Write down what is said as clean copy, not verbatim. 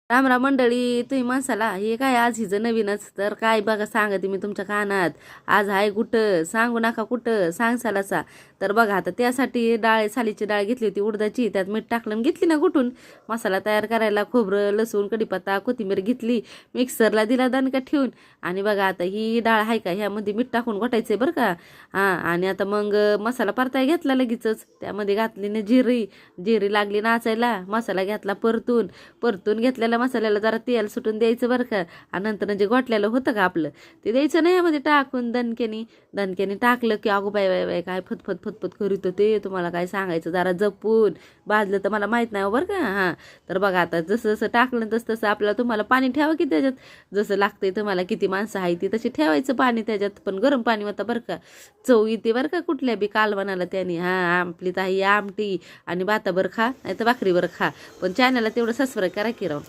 रामराम मंडळी, तुम्ही माणसाला हे काय आज हिचं नवीनच तर काय बघा सांगते मी तुमच्या कानात. आज आहे कुठं सांगू नका, कुठं सांगसालासा. तर बघा आता त्यासाठी सालीची डाळ घेतली होती उडदाची, त्यात मीठ टाकलं आणि घेतली ना कुठून मसाला तयार करायला. खोबरं, लसूण, कढीपत्ता, कोथिंबीर घेतली, मिक्सरला दिला दणका ठेवून. आणि बघा आता ही डाळ आहे का ह्यामध्ये मीठ टाकून घोटायचंय बरं का. हां, आणि आता मग मसाला परताय घेतला लगेचच, त्यामध्ये घातली ना जिरी. जिरी लागली नाचायला, मसाला घेतला परतून. परतून घेतलेला मसाल्याला जरा तेल सुटून द्यायचं बरं का. आणि नंतर जे गोठलेलं होतं का आपलं ते द्यायचं नाही यामध्ये टाकून दणक्याने टाकलं की अगो बाय बाय बाय काय फतफत फतफत करीत होते. तुम्हाला काय सांगायचं, जरा जपून भाजलं तर मला माहित नाही बरं का. हां, तर बघा आता जसं जसं टाकलं तसं तसं आपल्याला तुम्हाला पाणी ठेवा की त्याच्यात, जसं लागतंय तुम्हाला किती माणसं आहे ती तशी ठेवायचं पाणी त्याच्यात. पण गरम पाणी होतं बरं का, चव येते बरं का कुठल्या बी कालवणाला त्याने. हां, आपली ताई आमटी आणि भाताबर खा नाही तर भाकरीवर खा. पण चॅनलला तेवढं सबस्क्राईब करा की राव.